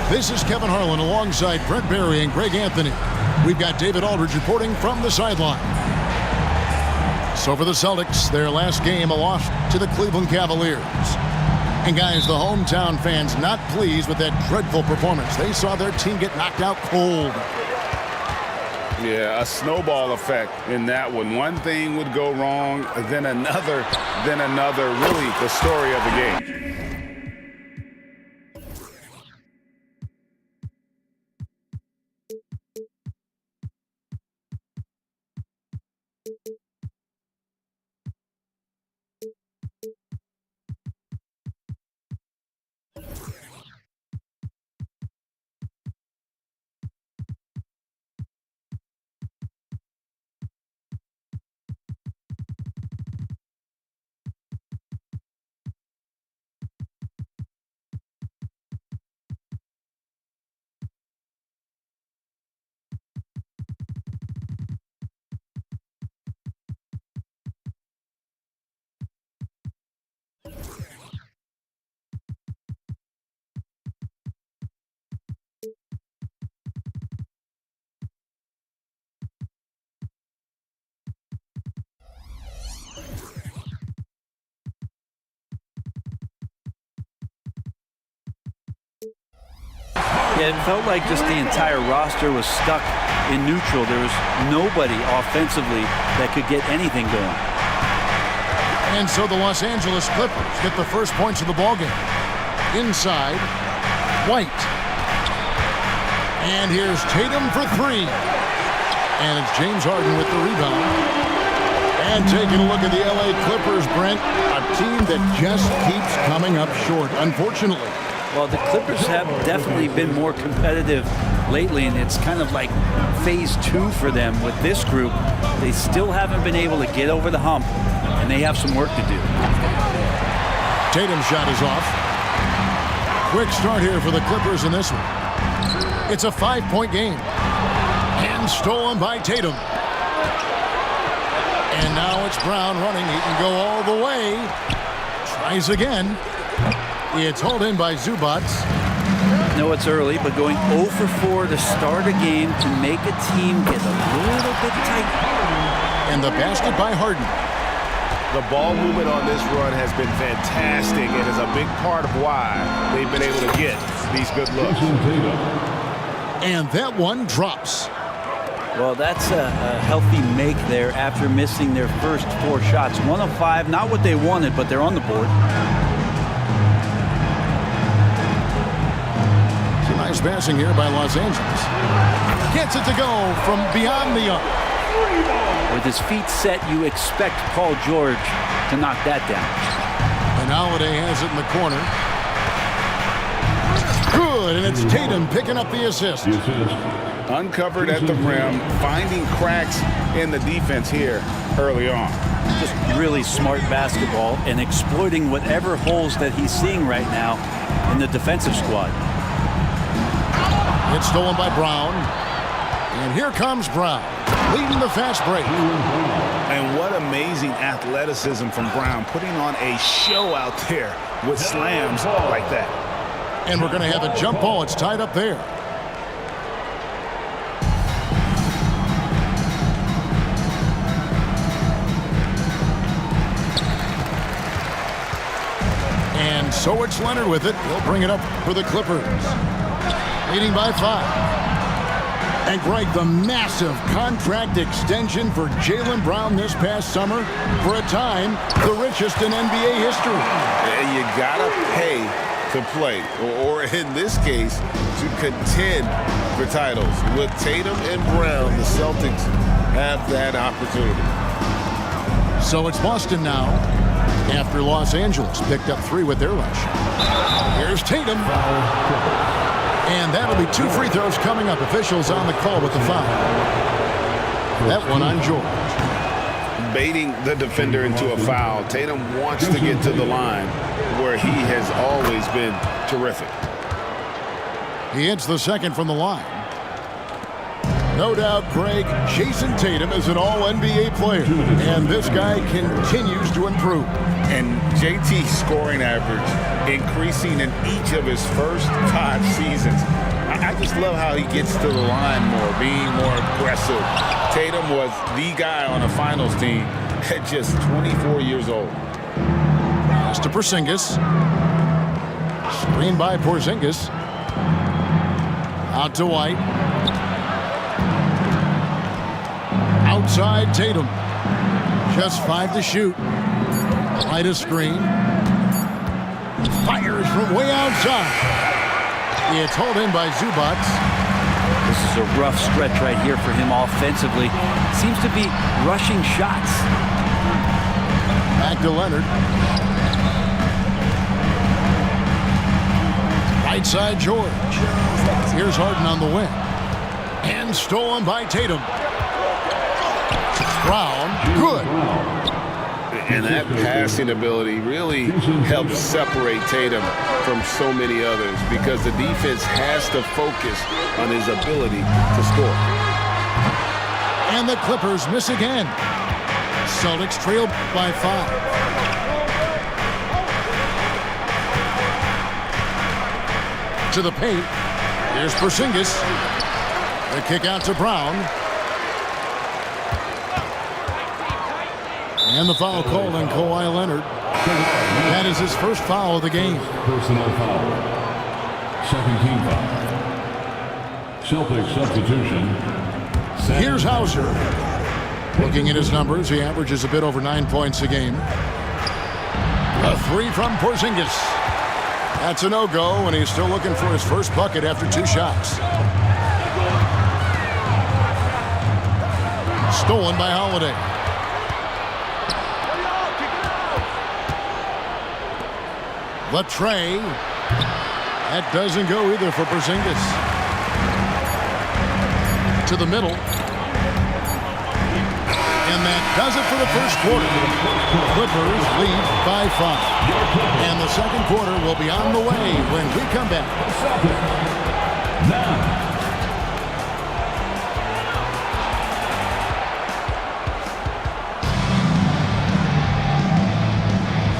This is Kevin Harlan alongside Brent Barry and Greg Anthony. We've got David Aldridge reporting from the sideline. So for the Celtics, their last game, a loss to the Cleveland Cavaliers. And guys, the hometown fans not pleased with that dreadful performance. They saw their team get knocked out cold. Yeah, a snowball effect in that one. One thing would go wrong, then another. Really the story of the game. Yeah, it felt like just the entire roster was stuck in neutral. There was nobody offensively that could get anything going. And so the Los Angeles Clippers get the first points of the ballgame. Inside, White. And here's Tatum for three. And it's James Harden with the rebound. And taking a look at the LA Clippers, Brent, a team that just keeps coming up short, unfortunately. Well, the Clippers have definitely been more competitive lately, and it's kind of like phase two for them with this group. They still haven't been able to get over the hump, and they have some work to do. Tatum's shot is off. Quick start here for the Clippers in this one. It's a 5-point game. And stolen by Tatum. And now it's Brown running. He can go all the way. Tries again. It's hauled in by Zubac. No, it's early, but going 0 for 4 to start a game to make a team get a little bit tight. And the basket by Harden. The ball movement on this run has been fantastic and is a big part of why they've been able to get these good looks. And that one drops. Well, that's a healthy make there after missing their first 4 shots. 1 of 5, not what they wanted, but they're on the board. Nice passing here by Los Angeles. Gets it to go from beyond the arc. With his feet set, you expect Paul George to knock that down. And Holiday has it in the corner. Good, and it's Tatum picking up the assist. Uncovered at the rim, finding cracks in the defense here early on. Just really smart basketball and exploiting whatever holes that he's seeing right now in the defensive squad. It's stolen by Brown. And here comes Brown, leading the fast break. And what amazing athleticism from Brown, putting on a show out there with slams like that. And we're going to have a jump ball. It's tied up there. And so it's Leonard with it. He'll bring it up for the Clippers. Leading by 5. And Greg, the massive contract extension for Jaylen Brown this past summer. For a time, the richest in NBA history. You gotta pay to play, or in this case, to contend for titles. With Tatum and Brown, the Celtics have that opportunity. So it's Boston now, after Los Angeles picked up 3 with their last shot. Here's Tatum. And that'll be 2 free throws coming up. Officials on the call with the foul. That one on George. Baiting the defender into a foul. Tatum wants to get to the line where he has always been terrific. He hits the second from the line. No doubt, Greg, Jason Tatum is an all-NBA player. And this guy continues to improve. And JT's scoring average increasing in each of his first 5 seasons. I just love how he gets to the line more, being more aggressive. Tatum was the guy on a finals team at just 24 years old. Pass to Porzingis. Screen by Porzingis. Out to White. Outside Tatum. Just 5 to shoot. White a screen. Fires from way outside. It's hauled in by Zubac. This is a rough stretch right here for him offensively. Seems to be rushing shots. Back to Leonard. Right side George. Here's Harden on the wing. And stolen by Tatum. Brown. Good. And that passing ability really helps separate Tatum from so many others because the defense has to focus on his ability to score. And the Clippers miss again. Celtics trail by 5. To the paint. Here's Porzingis. The kick out to Brown. And the foul called on Kawhi Leonard. That is his first foul of the game. Personal foul. Second team foul. Celtics substitution. Here's Hauser. Looking at his numbers, he averages a bit over 9 points a game. A 3 from Porzingis. That's a no-go, and he's still looking for his first bucket after 2 shots. Stolen by Holiday. Latrey. That doesn't go either for Porzingis. To the middle. And that does it for the first quarter. Clippers lead by 5. And the second quarter will be on the way when we come back.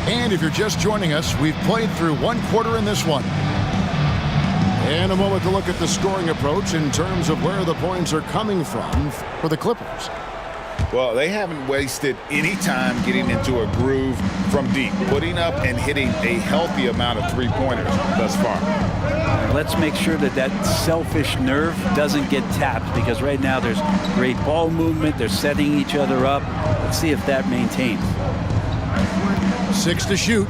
And if you're just joining us, we've played through 1 quarter in this one. And a moment to look at the scoring approach in terms of where the points are coming from for the Clippers. Well, they haven't wasted any time getting into a groove from deep, putting up and hitting a healthy amount of 3-pointers thus far. Let's make sure that that selfish nerve doesn't get tapped because right now there's great ball movement. They're setting each other up. Let's see if that maintains. 6 to shoot.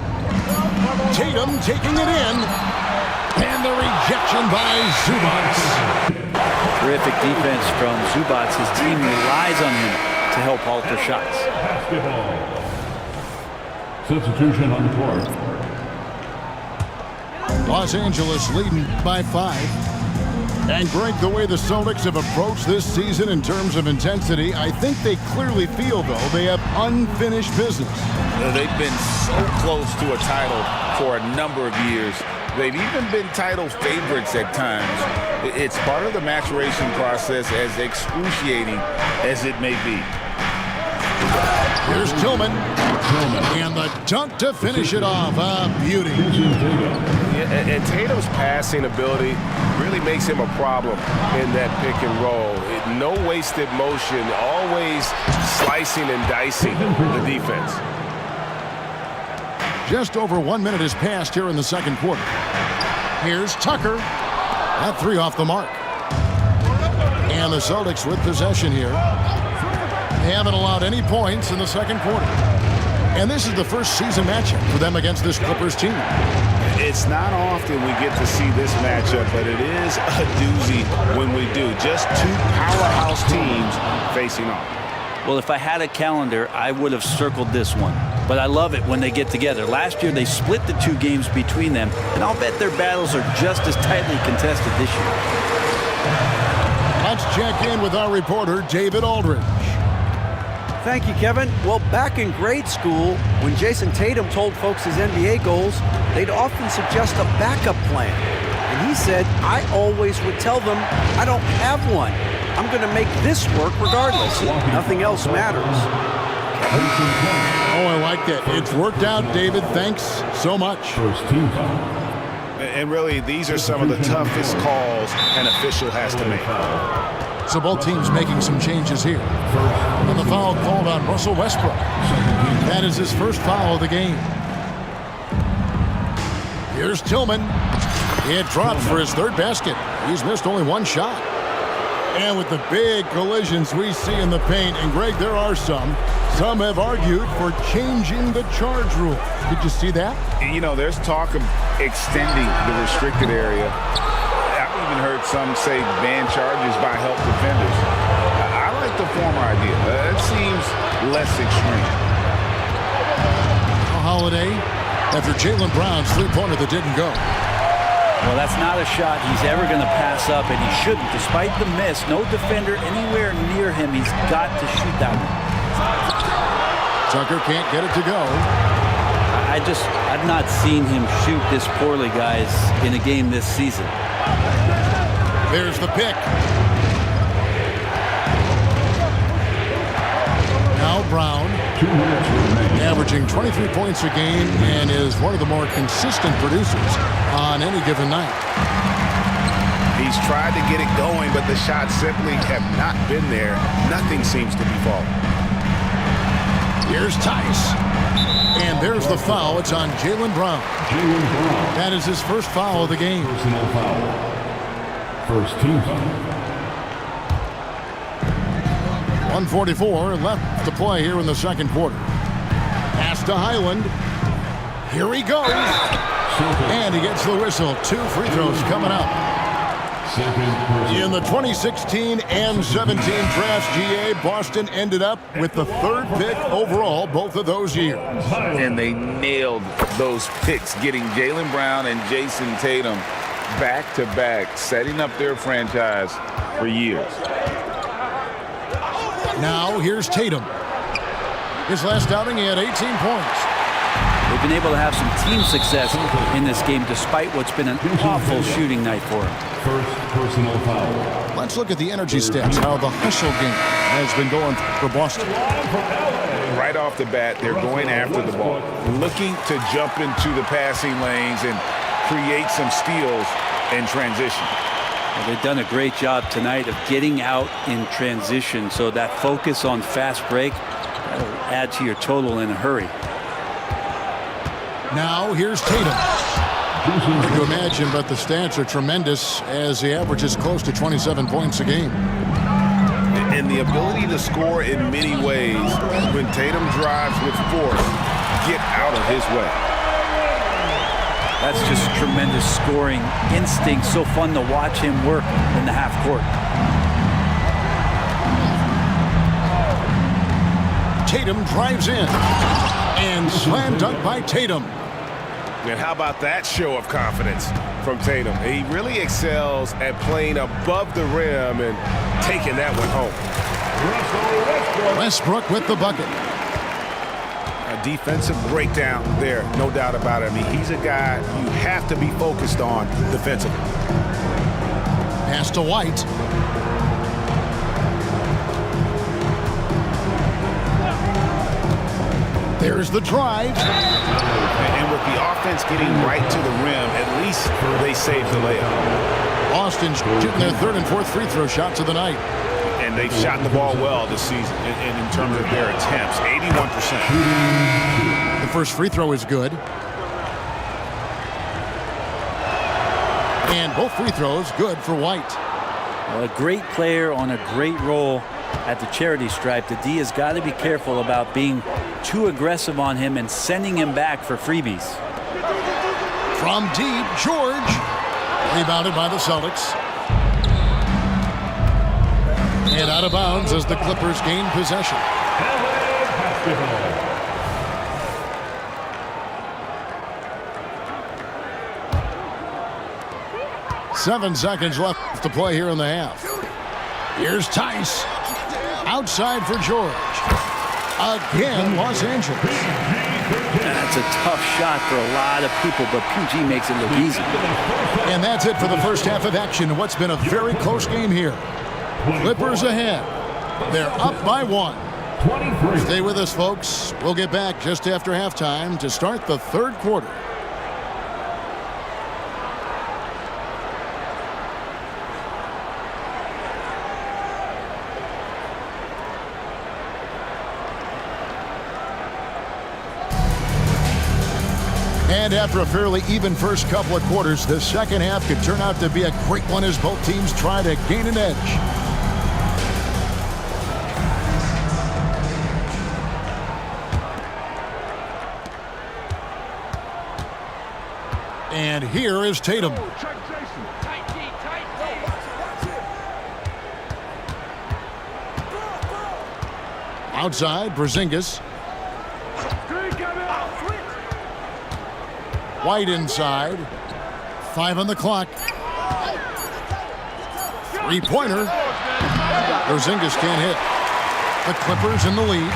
Tatum taking it in. And the rejection by Zubac. Terrific defense from Zubac. His team relies on him to help alter shots. Substitution on the court. Los Angeles leading by 5. And Greg, the way the Celtics have approached this season in terms of intensity, I think they clearly feel, though, they have unfinished business. They've been so close to a title for a number of years. They've even been title favorites at times. It's part of the maturation process, as excruciating as it may be. Here's Tillman. And the dunk to finish it off. A beauty. And Tatum's passing ability really makes him a problem in that pick and roll. No wasted motion, always slicing and dicing the defense. Just over 1 minute has passed here in the second quarter. Here's Tucker. That 3 off the mark. And the Celtics with possession here. They haven't allowed any points in the second quarter. And this is the first season matchup for them against this Clippers team. It's not often we get to see this matchup, but it is a doozy when we do. Just 2 powerhouse teams facing off. Well, if I had a calendar, I would have circled this one. But I love it when they get together. Last year, they split the 2 games between them, and I'll bet their battles are just as tightly contested this year. Let's check in with our reporter, David Aldridge. Thank you, Kevin. Well, back in grade school, when Jason Tatum told folks his NBA goals, they'd often suggest a backup plan. And he said, I always would tell them, I don't have one. I'm going to make this work regardless. Nothing else matters. Oh, I like that. It's worked out, David. Thanks so much. First team foul. And really, these are some of the toughest calls an official has to make. So both teams making some changes here. And the foul called on Russell Westbrook. That is his first foul of the game. Here's Tillman. He had dropped for his third basket. He's missed only one shot. And with the big collisions we see in the paint, and Greg, there are some have argued for changing the charge rule. Did you see that? You know, there's talk of extending the restricted area. I've even heard some say ban charges by help defenders. I like the former idea. It seems less extreme. Holiday after Jaylen Brown's three-pointer that didn't go. Well, that's not a shot he's ever going to pass up, and he shouldn't. Despite the miss, no defender anywhere near him. He's got to shoot that one. Tucker can't get it to go. I've not seen him shoot this poorly, guys, in a game this season. There's the pick. Now Brown, averaging 23 points a game and is one of the more consistent producers on any given night. He's tried to get it going, but the shots simply have not been there. Nothing seems to be falling. Here's Tice. And there's the foul. It's on Jaylen Brown. That is his first foul of the game. Personal foul. First team foul. 1:44 left to play here in the second quarter. Pass to Highland. Here he goes. And he gets the whistle. 2 free throws coming up. In the 2016 and 17 drafts, GA, Boston ended up with the 3rd pick overall both of those years. And they nailed those picks, getting Jaylen Brown and Jason Tatum back-to-back, setting up their franchise for years. Now here's Tatum. His last outing, he had 18 points. They've been able to have some team success in this game despite what's been an awful shooting night for them. First personal foul. Let's look at the energy stats, how the hustle game has been going for Boston. Right off the bat, they're going after the ball, looking to jump into the passing lanes and create some steals in transition. Well, they've done a great job tonight of getting out in transition, so that focus on fast break, that'll add to your total in a hurry. Now here's Tatum. Hard to imagine, but the stats are tremendous as he averages close to 27 points a game. And the ability to score in many ways when Tatum drives with force, get out of his way. That's just tremendous scoring instinct. So fun to watch him work in the half court. Tatum drives in. And slam dunk by Tatum. And how about that show of confidence from Tatum? He really excels at playing above the rim and taking that one home. Westbrook with the bucket. A defensive breakdown there, no doubt about it. I mean, he's a guy you have to be focused on defensively. Pass to White. There's the drive. And with the offense getting right to the rim, at least they saved the layup. Boston shooting their 3rd and 4th free throw shots of the night. And they've shot the ball well this season in terms of their attempts, 81%. The first free throw is good. And both free throws good for White. Well, a great player on a great role at the charity stripe. The D has got to be careful about being too aggressive on him and sending him back for freebies. From deep, George. Rebounded by the Celtics. And out of bounds as the Clippers gain possession. 7 seconds left to play here in the half. Here's Tice. Outside for George. Again, Los Angeles. That's a tough shot for a lot of people, but PG makes it look easy. And that's it for the first half of action in what's been a very close game here. Clippers ahead. They're up by 1. 23. Stay with us, folks. We'll get back just after halftime to start the third quarter. And after a fairly even first couple of quarters, the second half could turn out to be a great one as both teams try to gain an edge. And here is Tatum. Outside, Porzingis. White inside. 5 on the clock. Three-pointer. Porzingis can't hit. The Clippers in the lead.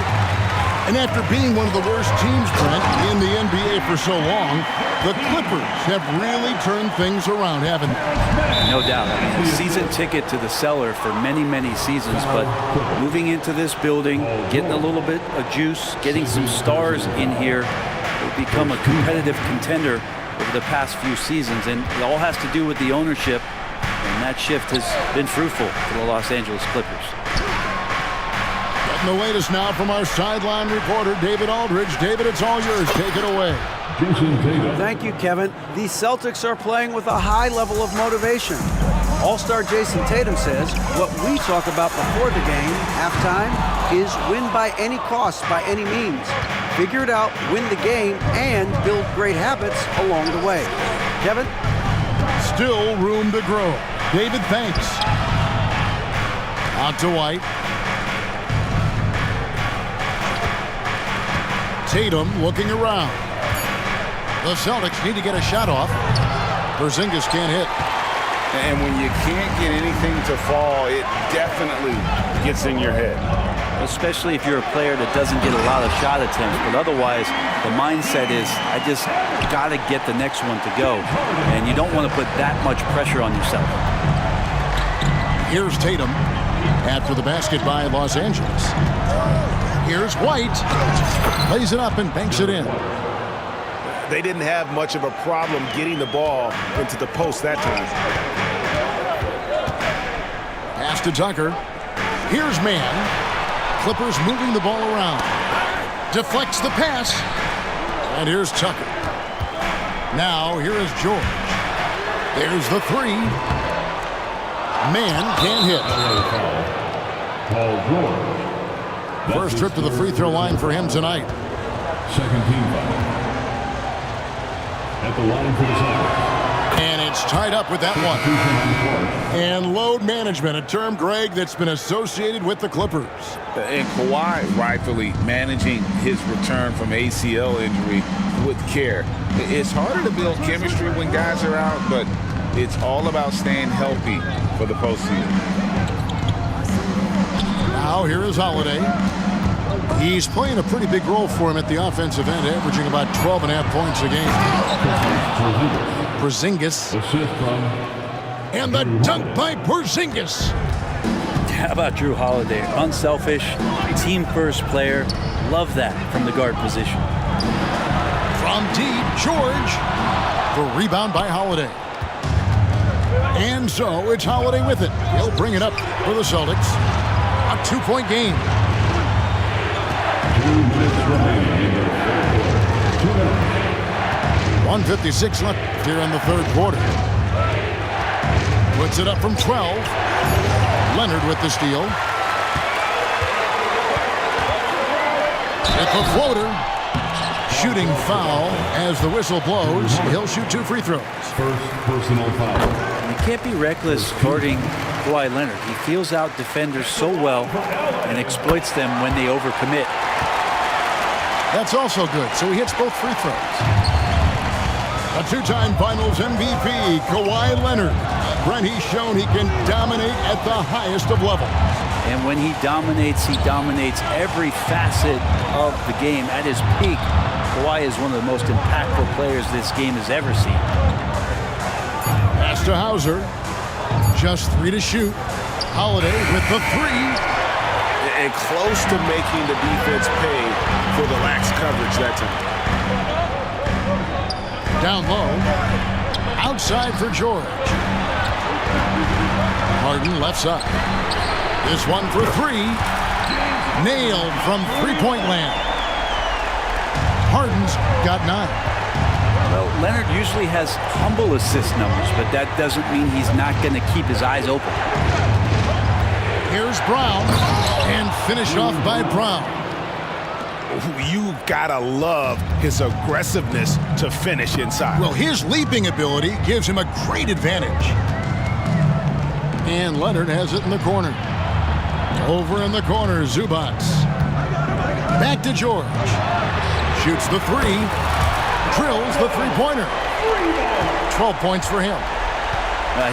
And after being one of the worst teams, Brent, in the NBA for so long, the Clippers have really turned things around, haven't they? No doubt. I mean, a season ticket to the cellar for many, many seasons, but moving into this building, getting a little bit of juice, getting some stars in here, they've become a competitive contender over the past few seasons, and it all has to do with the ownership, and that shift has been fruitful for the Los Angeles Clippers. Getting the latest now from our sideline reporter, David Aldridge. David, it's all yours. Take it away. Thank you, Kevin. The Celtics are playing with a high level of motivation. All-star Jason Tatum says what we talk about before the game, halftime, is win by any cost, by any means. Figure it out, win the game, and build great habits along the way. Kevin? Still room to grow. David, thanks. Out to White. Tatum looking around. The Celtics need to get a shot off. Porzingis can't hit. And when you can't get anything to fall, it definitely gets in your head. Especially if you're a player that doesn't get a lot of shot attempts, but otherwise the mindset is, I just got to get the next one to go, and you don't want to put that much pressure on yourself. Here's Tatum after the basket by Los Angeles. Here's White, lays it up and banks it in. They didn't have much of a problem getting the ball into the post that time. Pass to Tucker. Here's Mann. Clippers moving the ball around. Deflects the pass. And here's Tucker. Now here is George. There's the three. Mann can't hit. Paul George. First trip to the free throw line for him tonight. Second team foul. At the line for the Celtics. And it's tied up with that one. And load management, a term, Greg, that's been associated with the Clippers. And Kawhi rightfully managing his return from ACL injury with care. It's harder to build chemistry when guys are out, but it's all about staying healthy for the postseason. Now here is Holiday. He's playing a pretty big role for him at the offensive end, averaging about 12.5 points a game. Porzingis. And the dunk by Porzingis. How about Drew Holiday? Unselfish, team-first player. Love that from the guard position. From deep, George. The rebound by Holiday. And so it's Holiday with it. He'll bring it up for the Celtics. A 2-point game. 2 minutes remaining in the third quarter. 1:56 left here in the third quarter. Puts it up from 12. Leonard with the steal. With the floater. Shooting foul as the whistle blows. He'll shoot 2 free throws. First personal foul. You can't be reckless guarding Kawhi Leonard. He feels out defenders so well and exploits them when they overcommit. That's also good. So he hits both free throws. A 2-time Finals MVP, Kawhi Leonard. Brent, he's shown he can dominate at the highest of levels. And when he dominates every facet of the game at his peak. Kawhi is one of the most impactful players this game has ever seen. Pass to Hauser. Just 3 to shoot. Holiday with the 3. and close to making the defense pay for the lax coverage that time. Down low. Outside for George. Harden left side. This one for three. Nailed from three-point land. Harden's got 9. Well, Leonard usually has humble assist numbers, but that doesn't mean he's not going to keep his eyes open. Here's Brown, and finished off by Brown. You gotta love his aggressiveness to finish inside. Well, his leaping ability gives him a great advantage. And Leonard has it in the corner. Over in the corner, Zubac. Back to George. Shoots the three. Drills the three-pointer. 12 points for him.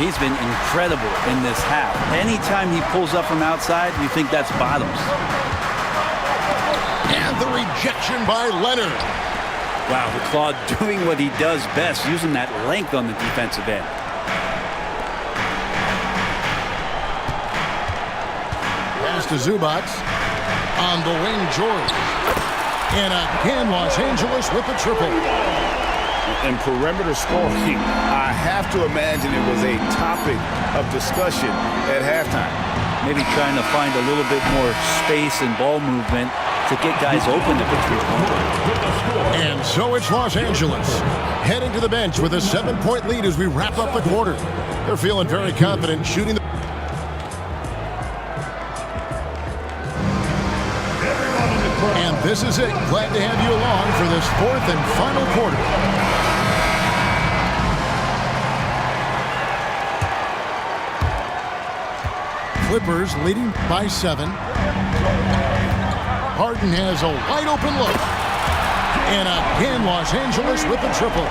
He's been incredible in this half. Anytime he pulls up from outside, you think that's bottoms. And the rejection by Leonard. Wow, the Claude doing what he does best, using that length on the defensive end. Pass to Zubac. On the wing, George. And again, Los Angeles with the triple. And perimeter scoring, I have to imagine it was a topic of discussion at halftime. Maybe trying to find a little bit more space and ball movement to get guys open at the three-point. And so it's Los Angeles heading to the bench with a 7-point lead as we wrap up the quarter. They're feeling very confident shooting the... And this is it. Glad to have you along for this 4th and final quarter. Clippers leading by 7. Harden has a wide-open look. And again, Los Angeles with the triple.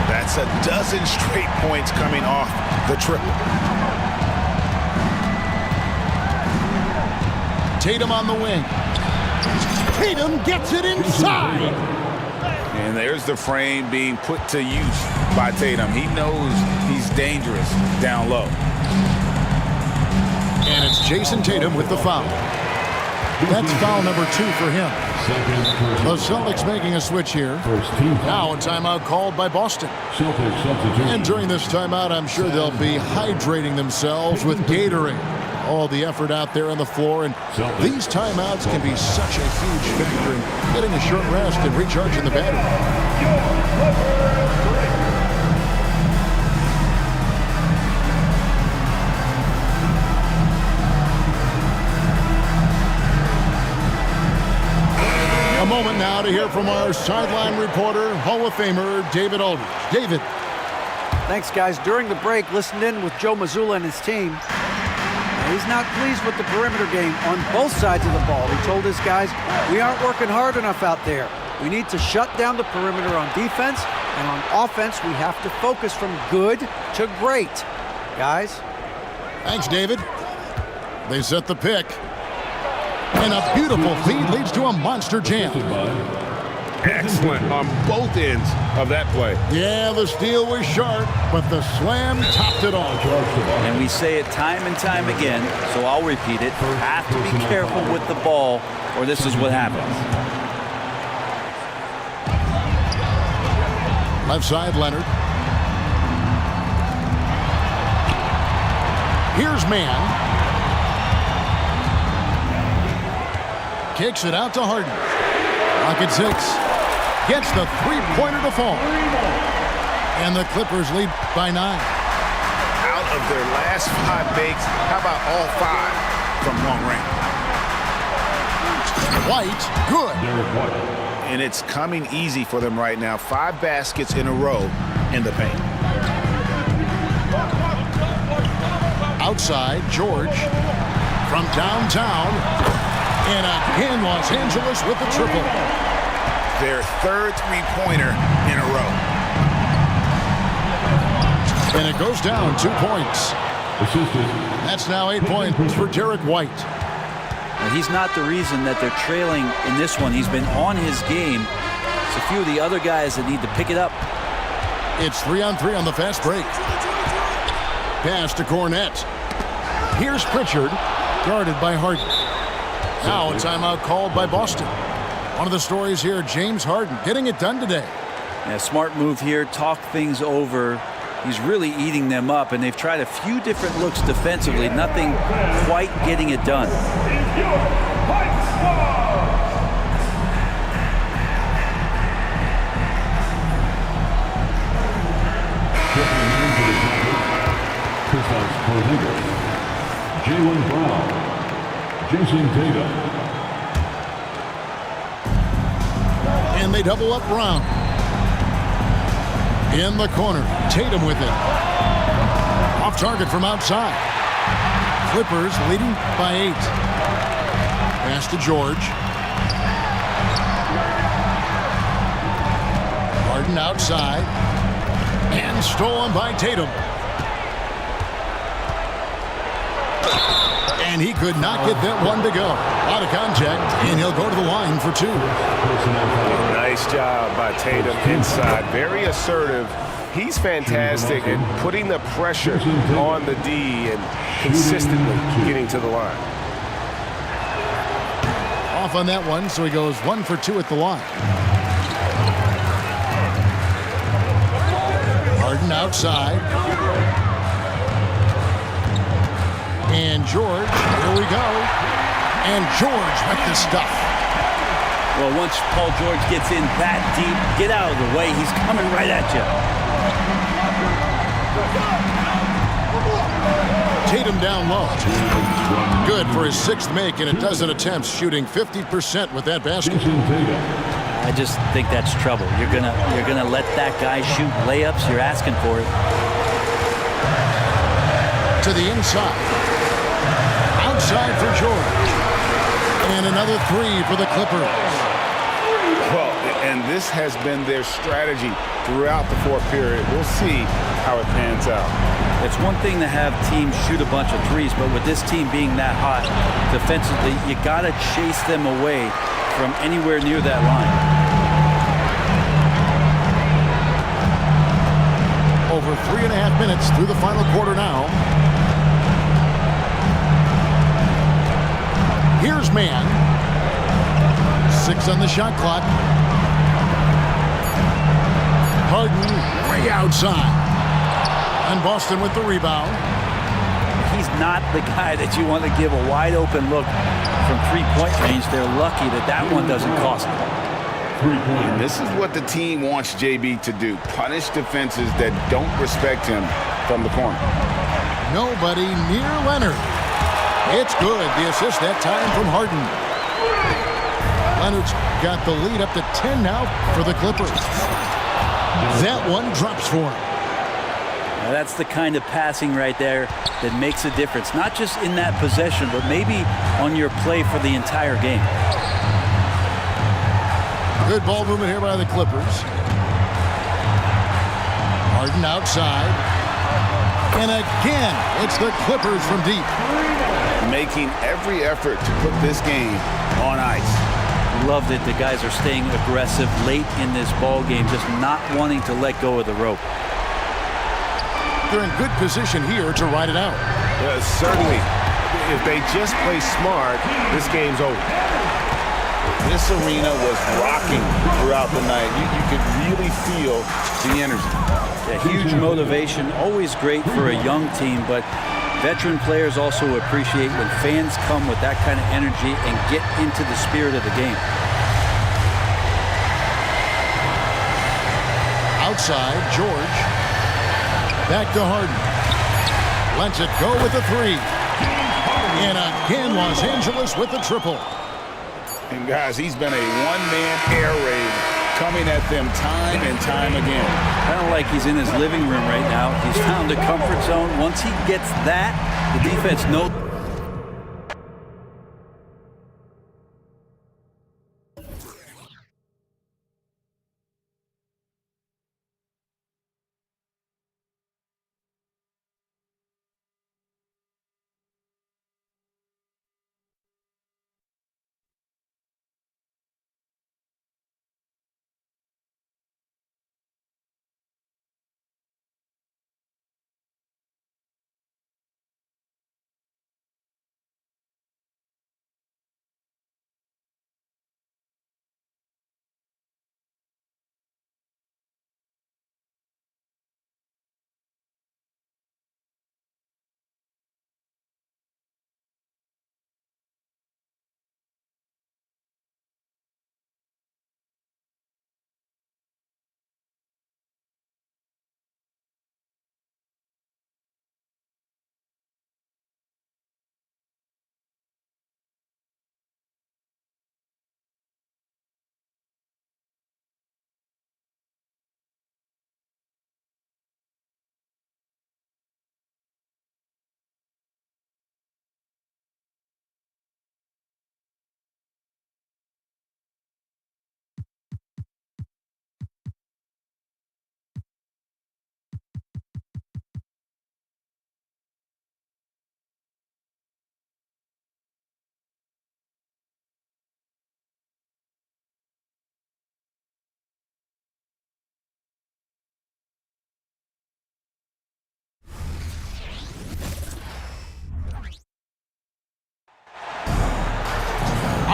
That's a dozen straight points coming off the triple. Tatum on the wing. Tatum gets it inside. And there's the frame being put to use by Tatum. He knows he's dangerous down low. And it's Jason Tatum with the foul. That's foul number 2 for him. The Celtics making a switch here. Now a timeout called by Boston. And during this timeout, I'm sure they'll be hydrating themselves with Gatorade. All the effort out there on the floor, and these timeouts can be such a huge factor in getting a short rest and recharging the battery. A moment now to hear from our sideline reporter, Hall of Famer David Aldridge. David. Thanks, guys. During the break, listened in with Joe Mazzulla and his team. He's not pleased with the perimeter game on both sides of the ball. He told his guys, we aren't working hard enough out there. We need to shut down the perimeter on defense, and on offense, we have to focus from good to great. Guys? Thanks, David. They set the pick. And a beautiful feed leads to a monster jam. Excellent on both ends of that play. Yeah, the steal was sharp, but the slam topped it off. And we say it time and time again, so I'll repeat it. Have to be careful with the ball, or this is what happens. Left side, Leonard. Here's Mann. Kicks it out to Harden. Clock at 6. Gets the three-pointer to fall. And the Clippers lead by 9. Out of their last 5 makes, how about all 5 from long range? White, good. And it's coming easy for them right now. 5 baskets in a row in the paint. Outside, George from downtown. And again, Los Angeles with the triple. Their 3rd three-pointer in a row. And it goes down 2 points. That's now 8 points for Derek White. Well, he's not the reason that they're trailing in this one. He's been on his game. It's a few of the other guys that need to pick it up. It's 3-on-3 on the fast break. Pass to Cornette. Here's Pritchard, guarded by Harden. Now a timeout called by Boston. One of the stories here, James Harden getting it done today. Yeah, smart move here. Talk things over. He's really eating them up, and they've tried a few different looks defensively. Nothing quite getting it done. Kristaps Porzingis, Jaylen Brown, Jason Tatum. And they double up Brown. In the corner, Tatum with it. Off target from outside. Clippers leading by 8. Pass to George. Harden outside. And stolen by Tatum. And he could not get that one to go. Out of contact, and he'll go to the line for 2. Nice job by Tatum inside. Very assertive. He's fantastic at putting the pressure on the D and consistently getting to the line. Off on that one, so he goes 1 for 2 at the line. Harden outside. And George, here we go. And George with the stuff. Well, once Paul George gets in that deep, get out of the way. He's coming right at you. Tatum down low. Good for his 6th make in a dozen attempts, shooting 50% with that basket. I just think that's trouble. You're gonna let that guy shoot layups. You're asking for it. To the inside. Outside for George. And another 3 for the Clippers. Well, and this has been their strategy throughout the 4th period. We'll see how it pans out. It's one thing to have teams shoot a bunch of threes, but with this team being that hot defensively, you got to chase them away from anywhere near that line. Over 3.5 minutes through the final quarter now. Here's Mann. 6 on the shot clock. Harden way outside. And Boston with the rebound. He's not the guy that you want to give a wide open look from 3-point range. They're lucky that that one doesn't cost them. And this is what the team wants JB to do. Punish defenses that don't respect him from the corner. Nobody near Leonard. It's good. The assist that time from Harden. Leonard's got the lead up to 10 now for the Clippers. That one drops for him. Now that's the kind of passing right there that makes a difference. Not just in that possession, but maybe on your play for the entire game. Good ball movement here by the Clippers. Harden outside. And again, it's the Clippers from deep. Making every effort to put this game on ice. Love that the guys are staying aggressive late in this ball game, just not wanting to let go of the rope. They're in good position here to ride it out. Certainly, if they just play smart, this game's over. This arena was rocking throughout the night. You could really feel the energy. A huge motivation, always great for a young team, but veteran players also appreciate when fans come with that kind of energy and get into the spirit of the game. Outside, George. Back to Harden. Lets it go with the 3. And again, Los Angeles with the triple. And guys, he's been a one-man air raid coming at them time and time again. Kind of like he's in his living room right now. He's found a comfort zone. Once he gets that, the defense knows.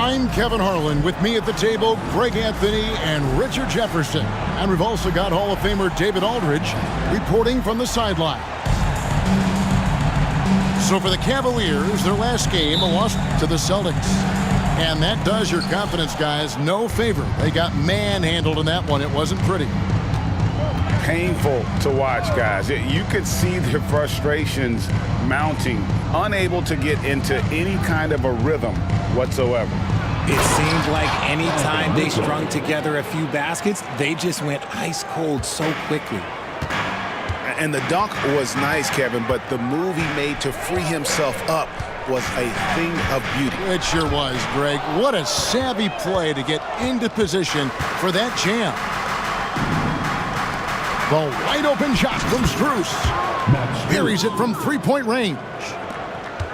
I'm Kevin Harlan. With me at the table, Greg Anthony and Richard Jefferson. And we've also got Hall of Famer David Aldridge reporting from the sideline. So for the Cavaliers, their last game, a loss to the Celtics. And that does your confidence, guys, no favor. They got manhandled in that one. It wasn't pretty. Painful to watch, guys. You could see their frustrations mounting, unable to get into any kind of a rhythm whatsoever. It seemed like any time they strung together a few baskets, they just went ice cold so quickly. And the dunk was nice, Kevin, but the move he made to free himself up was a thing of beauty. It sure was, Greg. What a savvy play to get into position for that jam. The wide open shot from Strus. Buries it from three-point range.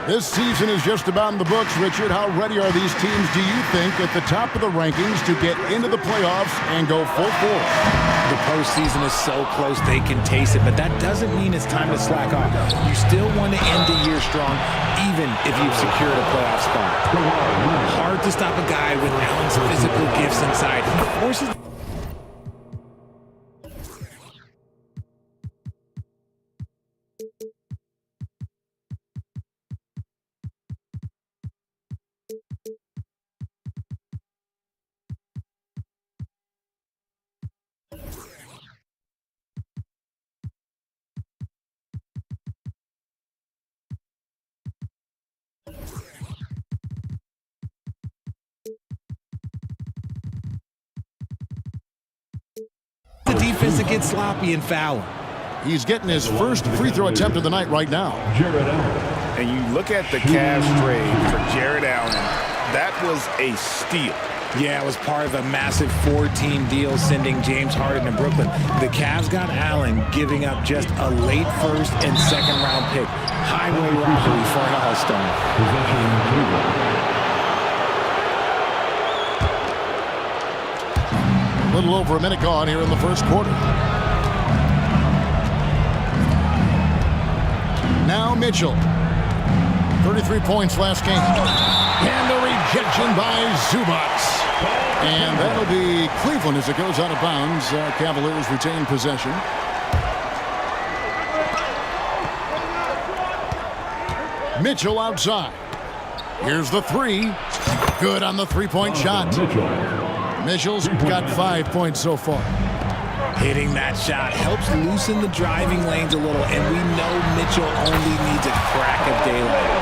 This season is just about in the books, Richard. How ready are these teams, do you think, at the top of the rankings to get into the playoffs and go full force? The postseason is so close they can taste it, but that doesn't mean it's time to slack off. You still want to end the year strong, even if you've secured a playoff spot. Hard to stop a guy with Allen's physical gifts inside. He forces... the defense that gets sloppy and foul. He's getting his first free throw attempt of the night right now. Jared Allen. And you look at the Cavs trade for Jared Allen, that was a steal. Yeah, it was part of a massive 4-team deal sending James Harden to Brooklyn. The Cavs got Allen, giving up just a late first and second round pick. Highway robbery for an All-Star. A little over a minute gone here in the first quarter. Now Mitchell. 33 points last game. And a rejection by Zubac. And that'll be Cleveland as it goes out of bounds. Cavaliers retain possession. Mitchell outside. Here's the three. Good on the three-point shot. Mitchell's got 5 points so far. Hitting that shot helps loosen the driving lanes a little, and we know Mitchell only needs a crack of daylight.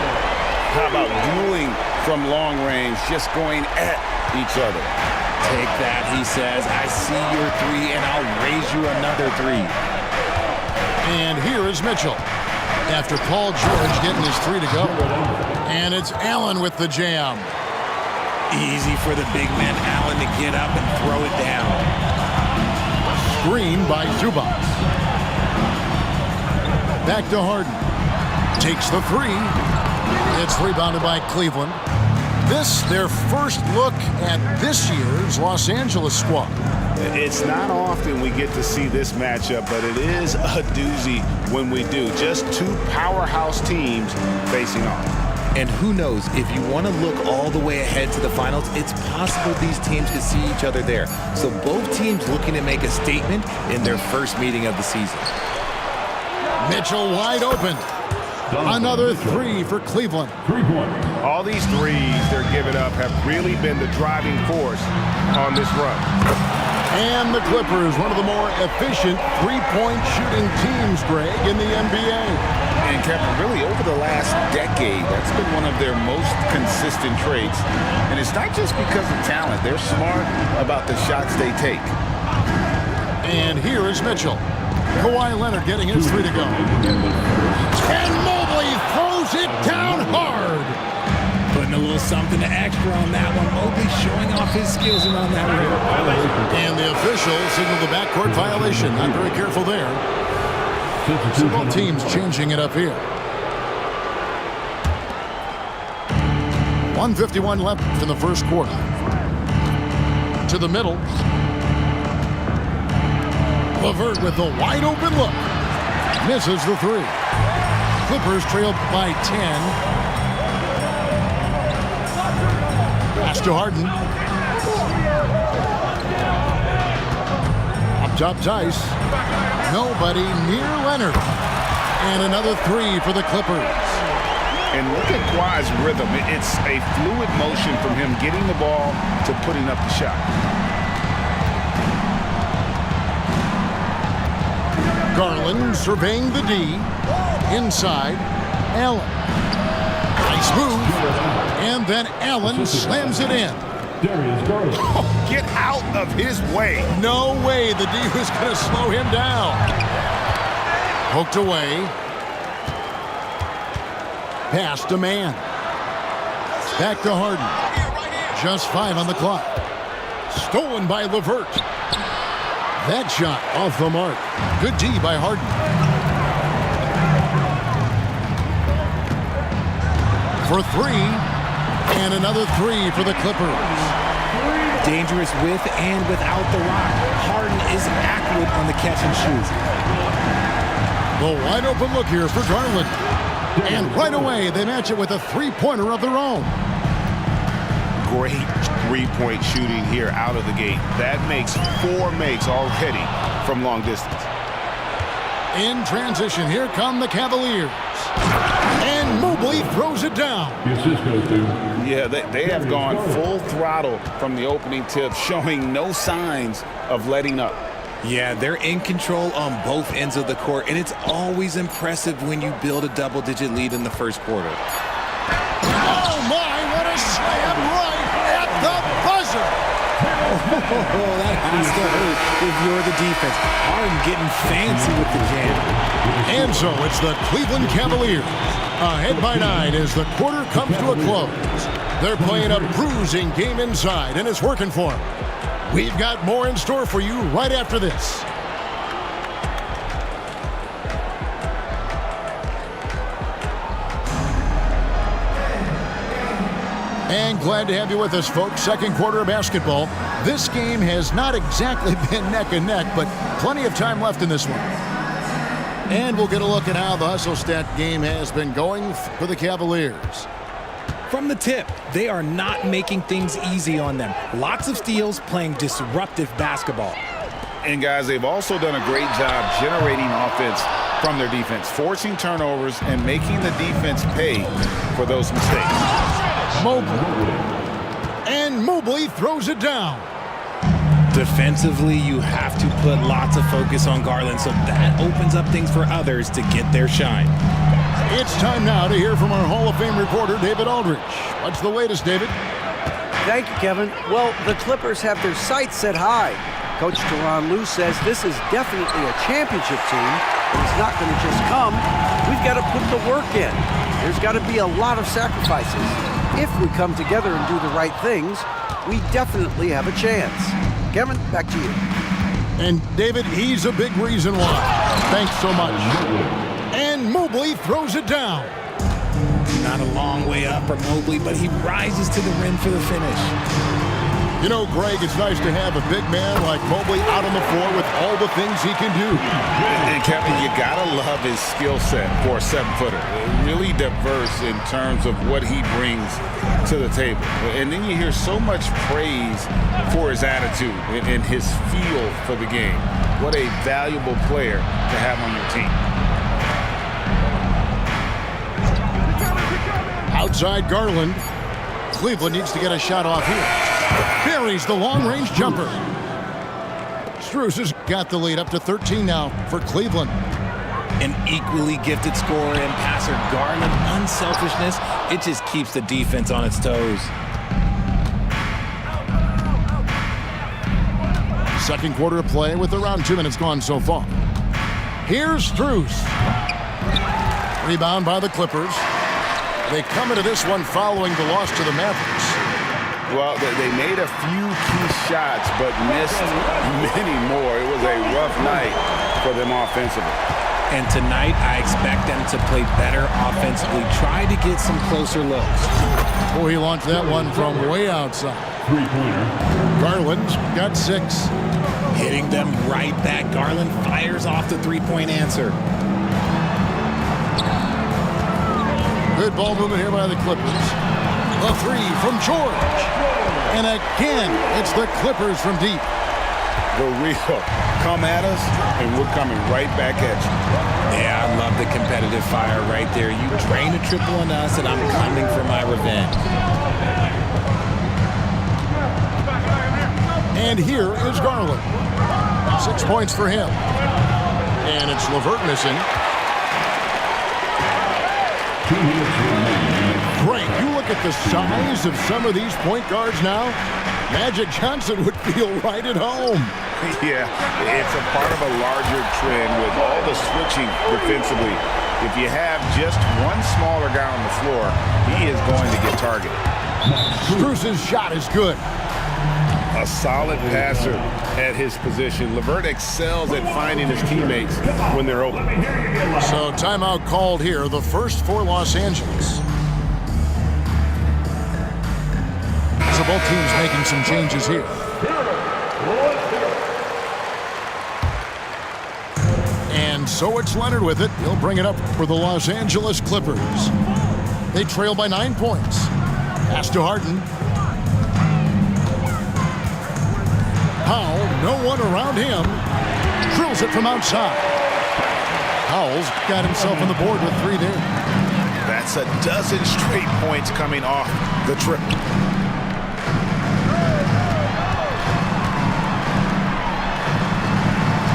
How about dueling from long range, just going at each other? Take that, he says. I see your three, and I'll raise you another three. And here is Mitchell. After Paul George getting his three to go. And it's Allen with the jam. Easy for the big man Allen to get up and throw it down. Screen by Zubac. Back to Harden. Takes the three. It's rebounded by Cleveland. This, their first look at this year's Los Angeles squad. It's not often we get to see this matchup, but it is a doozy when we do. Just two powerhouse teams facing off. And who knows, if you want to look all the way ahead to the finals, it's possible these teams could see each other there. So both teams looking to make a statement in their first meeting of the season. Mitchell wide open. Another three for Cleveland. 3 points. All these threes they're giving up have really been the driving force on this run. And the Clippers, one of the more efficient three-point shooting teams, Greg, in the NBA. And Kevin, really over the last decade, that's been one of their most consistent traits. And it's not just because of talent. They're smart about the shots they take. And here is Mitchell. Kawhi Leonard getting his three to go. And Mobley throws it down hard. Putting a little something extra on that one. Mobley showing off his skills and on that rim. And the official signaled the backcourt violation. Not very careful there. So both teams changing it up here. 1:51 left in the first quarter. To the middle. LeVert with the wide open look. Misses the three. Clippers trailed by 10. Pass to Harden. Up top, Tice. Nobody near Leonard. And another three for the Clippers. And look at Kawhi's rhythm. It's a fluid motion from him getting the ball to putting up the shot. Garland surveying the D. Inside, Allen. Nice move. And then Allen slams it in. Darius Garland. Oh, get out of his way. No way the D was going to slow him down. Poked away. Pass to Mann. Back to Harden. Just 5 on the clock. Stolen by LeVert. That shot off the mark. Good D by Harden. For 3. And another 3 for the Clippers. Dangerous with and without the rock. Harden is accurate on the catch and shoot. The wide open look here for Garland. And right away, they match it with a three-pointer of their own. Great three-point shooting here out of the gate. That makes 4 makes already from long distance. In transition, here come the Cavaliers. And Mobley throws it down. Yeah, they have gone full throttle from the opening tip, showing no signs of letting up. Yeah, they're in control on both ends of the court, and it's always impressive when you build a double-digit lead in the first quarter. Oh, my, what a slam right at the buzzer. Oh, that has to hurt if you're the defense. Harden getting fancy with the jam. And so it's the Cleveland Cavaliers. Ahead by 9 as the quarter comes to a close. They're playing a bruising game inside, and it's working for them. We've got more in store for you right after this. And glad to have you with us, folks. Second quarter of basketball. This game has not exactly been neck and neck, but plenty of time left in this one. And we'll get a look at how the hustle stat game has been going for the Cavaliers. From the tip, they are not making things easy on them. Lots of steals, playing disruptive basketball. And guys, they've also done a great job generating offense from their defense, forcing turnovers and making the defense pay for those mistakes. Mobley. And Mobley throws it down. Defensively, you have to put lots of focus on Garland, so that opens up things for others to get their shine. It's time now to hear from our Hall of Fame reporter, David Aldridge. What's the latest, David? Thank you, Kevin. Well, the Clippers have their sights set high. Coach Tyronn Lue says this is definitely a championship team, but it's not going to just come. We've got to put the work in. There's got to be a lot of sacrifices. If we come together and do the right things, we definitely have a chance. Kevin, back to you. And David, he's a big reason why. Thanks so much. And Mobley throws it down. Not a long way up for Mobley, but he rises to the rim for the finish. You know, Greg, it's nice to have a big man like Mobley out on the floor with all the things he can do. And Kevin, you gotta love his skill set for a 7-footer. Really diverse in terms of what he brings to the table. And then you hear so much praise for his attitude and his feel for the game. What a valuable player to have on your team. Outside Garland. Cleveland needs to get a shot off here. Buries the long-range jumper. Strus has got the lead up to 13 now for Cleveland. An equally gifted scorer and passer, Garland, unselfishness, it just keeps the defense on its toes. Second quarter of play with around 2 minutes gone so far. Here's Strus. Rebound by the Clippers. They come into this one following the loss to the Mavericks. Well, they made a few key shots, but missed many more. It was a rough night for them offensively. And tonight, I expect them to play better offensively. Try to get some closer looks. Oh, he launched that one from way outside. Three-pointer. Garland's got 6. Hitting them right back. Garland fires off the three-point answer. Good ball movement here by the Clippers. A 3 from George. And again, it's the Clippers from deep. The real come at us, and we're coming right back at you. Yeah, I love the competitive fire right there. You drain a triple on us, and I'm coming for my revenge. And here is Garland. 6 points for him. And it's LeVert missing. Great. You look at the size of some of these point guards now. Magic Johnson would feel right at home. Yeah, it's a part of a larger trend with all the switching defensively. If you have just one smaller guy on the floor, he is going to get targeted. Strus's shot is good. A solid passer at his position. LeVert excels at finding his teammates when they're open. So timeout called here, the first for Los Angeles. So both teams making some changes here. And so it's Leonard with it. He'll bring it up for the Los Angeles Clippers. They trail by 9 points. Pass to Harden. Powell, no one around him. Drills it from outside. Powell's got himself on the board with 3 there. That's a dozen straight points coming off the triple.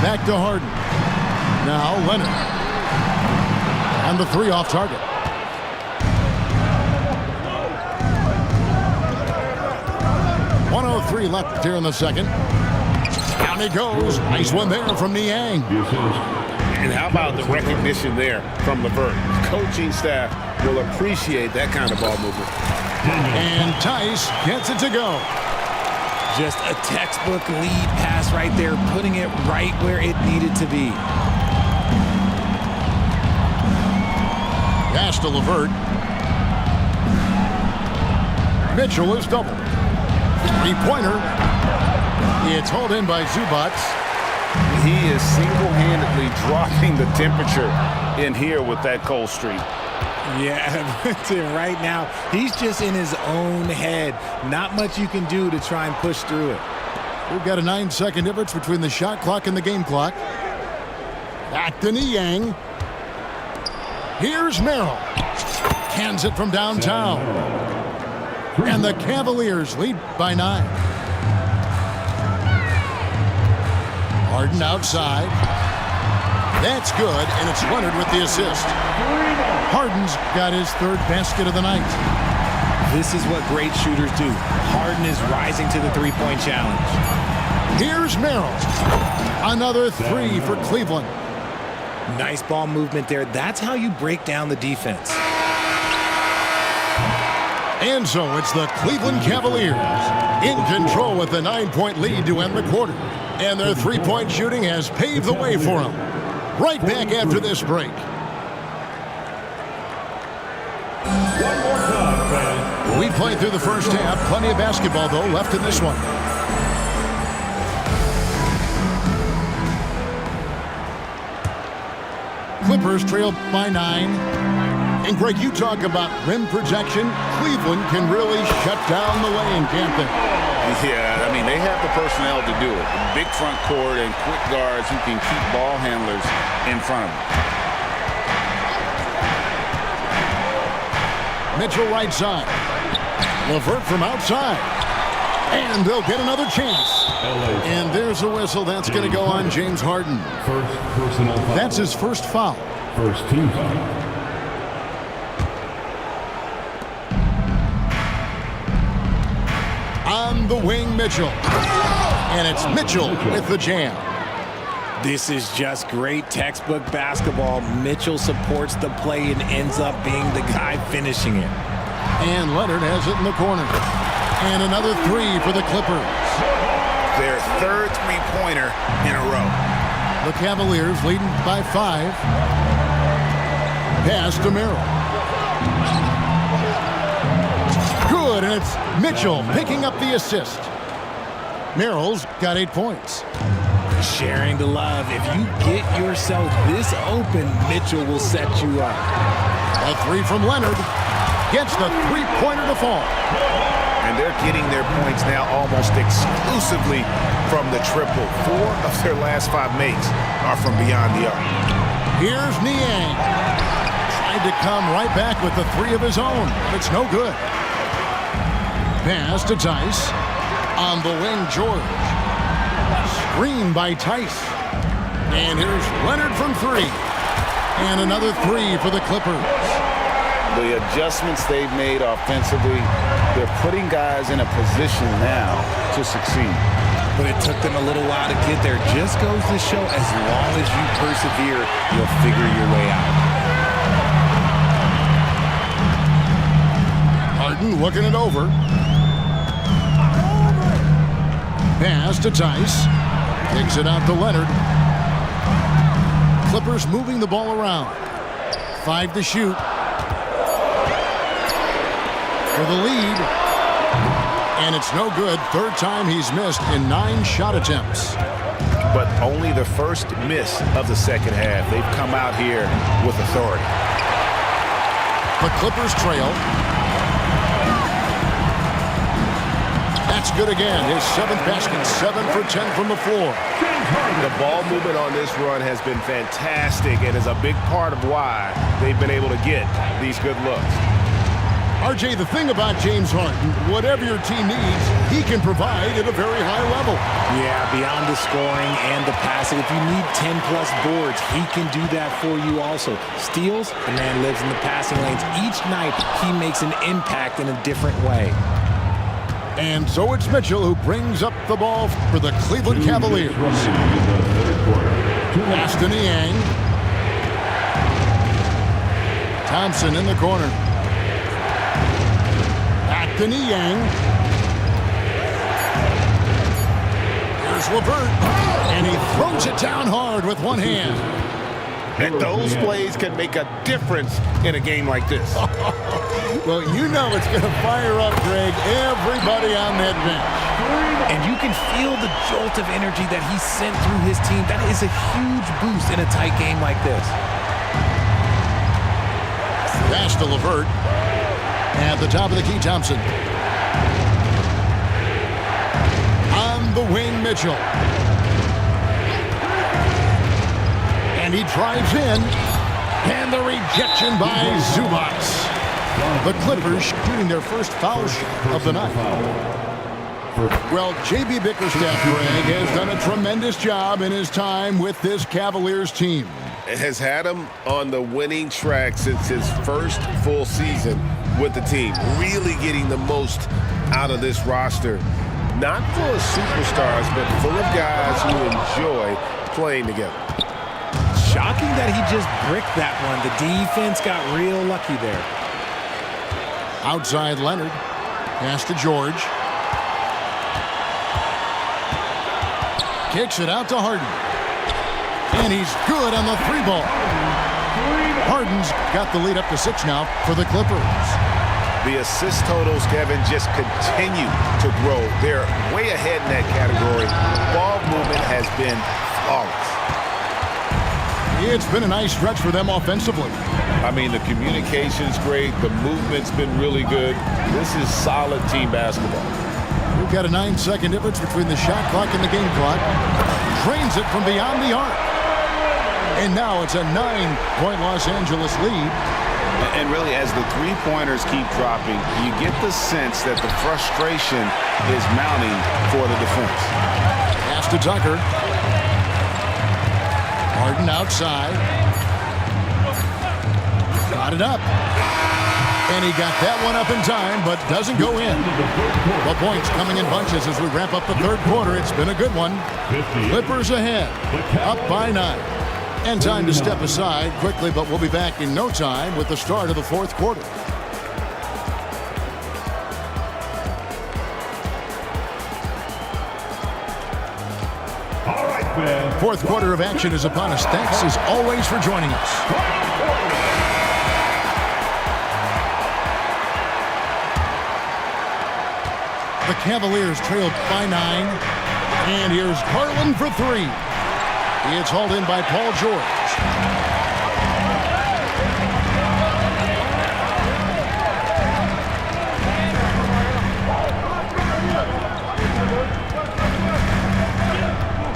Back to Harden. Now Leonard. And the 3 off target. .103 left here in the second. Down he goes. Nice one there from Niang. And how about the recognition there from LeVert? Coaching staff will appreciate that kind of ball movement. And Tice gets it to go. Just a textbook lead pass right there, putting it right where it needed to be. Pass to LeVert. Mitchell is doubled. 3-pointer. It's hauled in by Zubac. He is single-handedly dropping the temperature in here with that cold streak. Yeah, right now, he's just in his own head. Not much you can do to try and push through it. We've got a 9-second difference between the shot clock and the game clock. Back to Niang. Here's Merrill. Cans it from downtown. And the Cavaliers lead by 9. Harden outside. That's good, and it's Leonard with the assist. Harden's got his 3rd basket of the night. This is what great shooters do. Harden is rising to the 3-point challenge. Here's Merrill. Another 3 for Cleveland. Nice ball movement there. That's how you break down the defense. And so it's the Cleveland Cavaliers in control with a 9-point lead to end the quarter. And their 3-point shooting has paved the way for them. Right back after this break. We played through the first half. Plenty of basketball, though, left in this one. Clippers trail by 9. And, Greg, you talk about rim protection. Cleveland can really shut down the lane, can't they? Yeah, I mean, they have the personnel to do it. Big front court and quick guards who can keep ball handlers in front of them. Mitchell right side. LeVert from outside. And they'll get another chance. And there's a whistle. That's going to go on James Harden. First personal foul. That's his first foul. First team foul. On the wing, Mitchell. And it's Mitchell with the jam. This is just great textbook basketball. Mitchell supports the play and ends up being the guy finishing it. And Leonard has it in the corner. And another 3 for the Clippers. Their 3rd 3-pointer in a row. The Cavaliers leading by 5. Pass to Merrill. Good, and it's Mitchell picking up the assist. Merrill's got 8 points. Sharing the love. If you get yourself this open, Mitchell will set you up. A 3 from Leonard. Gets the 3-pointer to fall. and they're getting their points now almost exclusively from the triple. 4 of their last 5 makes are from beyond the arc. Here's Niang. Tried to come right back with the 3 of his own, but it's no good. Pass to Tice. On the wing, George. Screen by Tice. And here's Leonard from 3. And another 3 for the Clippers. The adjustments they've made offensively, they're putting guys in a position now to succeed. But it took them a little while to get there. Just goes to show, as long as you persevere, you'll figure your way out. Harden looking it over. Pass to Tice. Kicks it out to Leonard. Clippers moving the ball around. 5 to shoot. For the lead. And it's no good. 3rd time he's missed in 9 shot attempts. But only the first miss of the second half. They've come out here with authority. The Clippers trail. That's good again. His 7th basket, 7 for 10 from the floor. The ball movement on this run has been fantastic and is a big part of why they've been able to get these good looks. RJ, the thing about James Harden, whatever your team needs, he can provide at a very high level. Yeah, beyond the scoring and the passing, if you need 10-plus boards, he can do that for you also. Steals, the man lives in the passing lanes. Each night, he makes an impact in a different way. And so it's Mitchell who brings up the ball for the Cleveland Cavaliers. Pass to Niang. Thompson in the corner. Back to Niang. Here's LeVert. And he throws it down hard with one hand. And those plays can make a difference in a game like this. Well, you know it's going to fire up, Greg, everybody on that bench. And you can feel the jolt of energy that he sent through his team. That is a huge boost in a tight game like this. Pass to LeVert. At the top of the key, Thompson. On the wing, Mitchell. And he drives in. And the rejection by Zubac. The Clippers shooting their first foul shot of the night. Well, J.B. Bickerstaff, Greg, has done a tremendous job in his time with this Cavaliers team. Has had him on the winning track since his first full season with the team. Really getting the most out of this roster. Not full of superstars, but full of guys who enjoy playing together. Shocking that he just bricked that one. The defense got real lucky there. Outside Leonard. Pass to George. Kicks it out to Harden. And he's good on the 3-ball. Harden's got the lead up to 6 now for the Clippers. The assist totals, Kevin, just continue to grow. They're way ahead in that category. Ball movement has been flawless. It's been a nice stretch for them offensively. I mean, the communication's great. The movement's been really good. This is solid team basketball. We've got a 9-second difference between the shot clock and the game clock. Drains it from beyond the arc. And now it's a 9-point Los Angeles lead. And really, as the three-pointers keep dropping, you get the sense that the frustration is mounting for the defense. Pass to Tucker. Harden outside. Got it up. And he got that one up in time, but doesn't go in. The points coming in bunches as we wrap up the 3rd quarter. It's been a good one. Clippers ahead, up by 9. And time to step aside quickly, but we'll be back in no time with the start of the 4th quarter. All right, fans. 4th quarter of action is upon us. Thanks as always for joining us. The Cavaliers trailed by 9. And here's Garland for 3. It's hauled in by Paul George.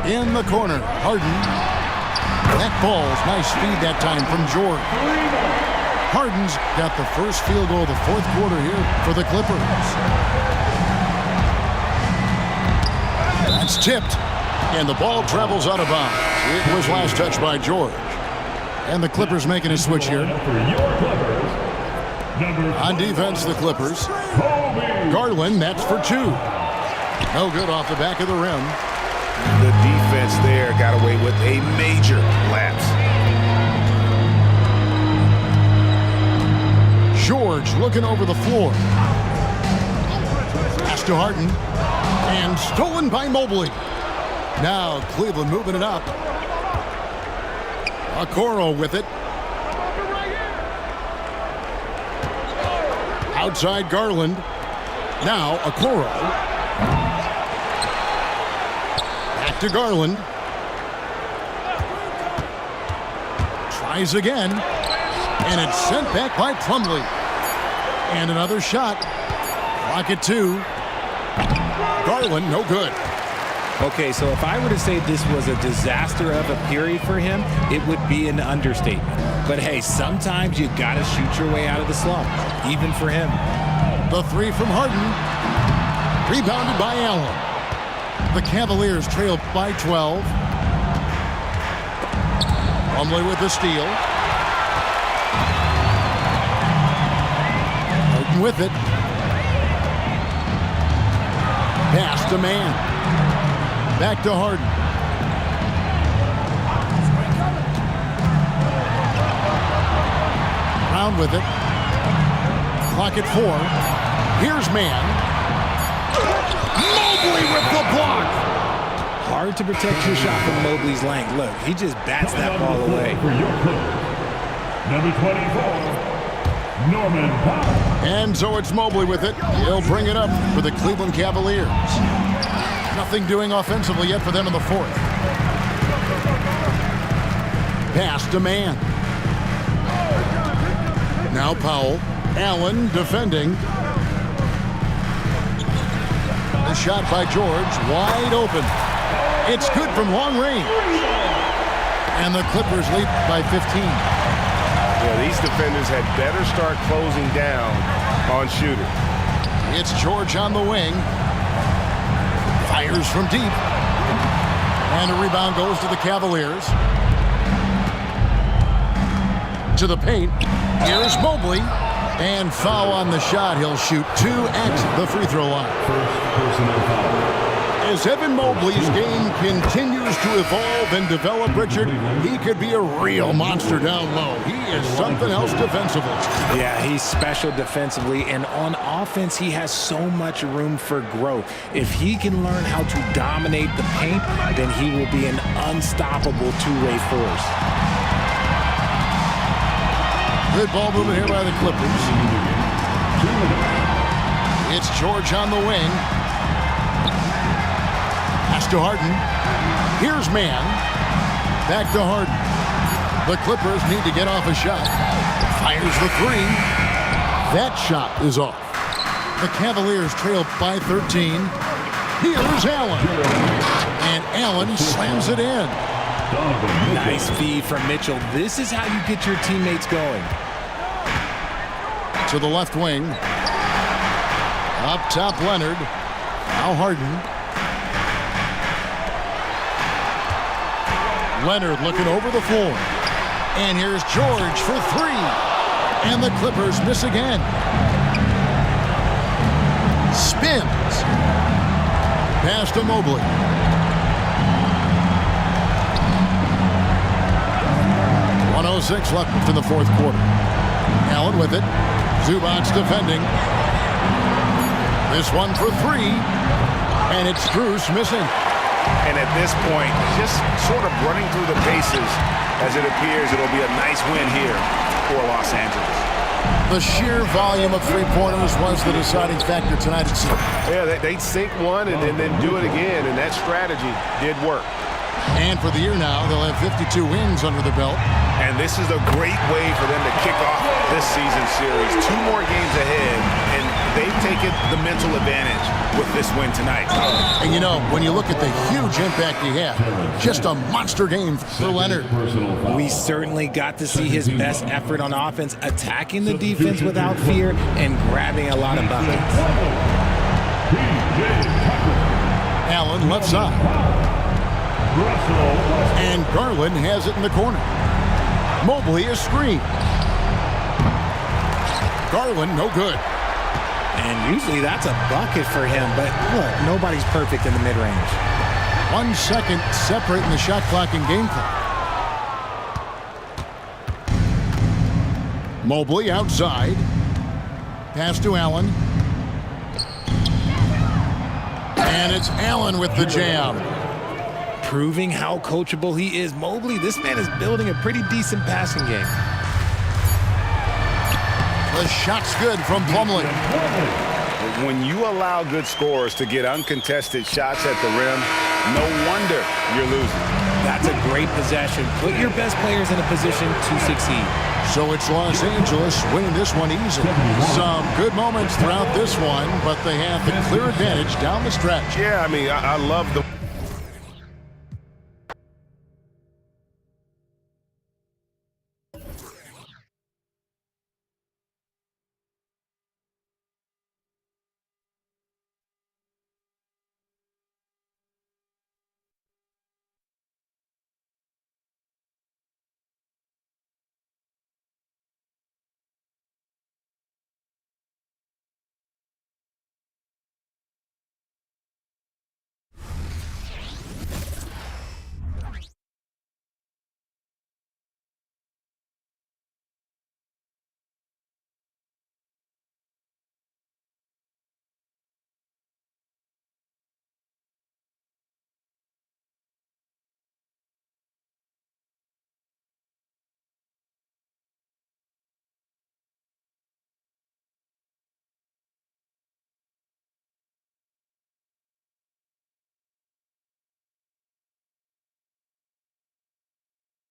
in the corner. Harden. That falls. Nice feed that time from George. Harden's got the first field goal of the fourth quarter here for the Clippers. That's tipped, and the ball travels out of bounds. It was last touched by George. And the Clippers making a switch here. On defense, the Clippers. Garland, that's for two. No good off the back of the rim. The defense there got away with a major lapse. George looking over the floor. Pass to Harden. And stolen by Mobley. Now Cleveland moving it up. Okoro with it. Outside Garland. Now Okoro. Back to Garland. Tries again. And it's sent back by Plumlee. And another shot. Clock at 2. Garland, no good. Okay, so if I were to say this was a disaster of a period for him, it would be an understatement. But hey, sometimes you got to shoot your way out of the slump, even for him. The three from Harden. Rebounded by Allen. The Cavaliers trail by 12. Plumlee with the steal. Harden with it. Pass to man. Back to Harden. Brown with it. Clock at 4. Here's man. Mobley with the block. Hard to protect your shot from Mobley's length. Look, he just bats that ball away. Number 24, Norman Powell. And so it's Mobley with it. He'll bring it up for the Cleveland Cavaliers. Nothing doing offensively yet for them in the fourth. Pass to man. Now Powell. Allen defending. The shot by George. Wide open. It's good from long range. And the Clippers lead by 15. Yeah, these defenders had better start closing down on shooter. It's George on the wing. Fires from deep. And a rebound goes to the Cavaliers. To the paint. Here's Mobley. And foul on the shot. He'll shoot 2 at the free throw line. First personal foul. As Evan Mobley's game continues to evolve and develop, Richard, he could be a real monster down low. He is something else defensively. Yeah, he's special defensively, and on offense, he has so much room for growth. If he can learn how to dominate the paint, then he will be an unstoppable two-way force. Good ball movement here by the Clippers. It's George on the wing. Pass to Harden. Here's man. Back to Harden. The Clippers need to get off a shot. Fires the 3. That shot is off. The Cavaliers trail by 13. Here's Allen. And Allen slams it in. Nice feed from Mitchell. This is how you get your teammates going. To the left wing. Up top, Leonard. Now Harden. Leonard looking over the floor. And here's George for 3. And the Clippers miss again. Spins. Pass to Mobley. .106 left in the fourth quarter. Allen with it. Zubac's defending. This one for 3. And it's Strus missing. And at this point, just sort of running through the paces, as it appears it'll be a nice win here for Los Angeles. The sheer volume of three-pointers was the deciding factor tonight. Yeah, they'd sink one and then do it again, and that strategy did work. And for the year now, they'll have 52 wins under their belt. And this is a great way for them to kick off this season series. 2 more games ahead, and they've taken the mental advantage with this win tonight. And you know, when you look at the huge impact he had, just a monster game for Leonard. We certainly got to see his best effort on offense, attacking the defense without fear and grabbing a lot of buckets. Allen left side. And Garland has it in the corner. Mobley a screen. Garland no good. And usually that's a bucket for him, but look, nobody's perfect in the mid-range. 1 second separating the shot clock and game clock. Mobley outside. Pass to Allen. And it's Allen with the jam. Proving how coachable he is. Mobley, this man is building a pretty decent passing game. The shot's good from Plumlee. When you allow good scorers to get uncontested shots at the rim, no wonder you're losing. That's a great possession. Put your best players in a position to succeed. So it's Los Angeles winning this one easily. Some good moments throughout this one, but they have the clear advantage down the stretch. Yeah, I mean, I love the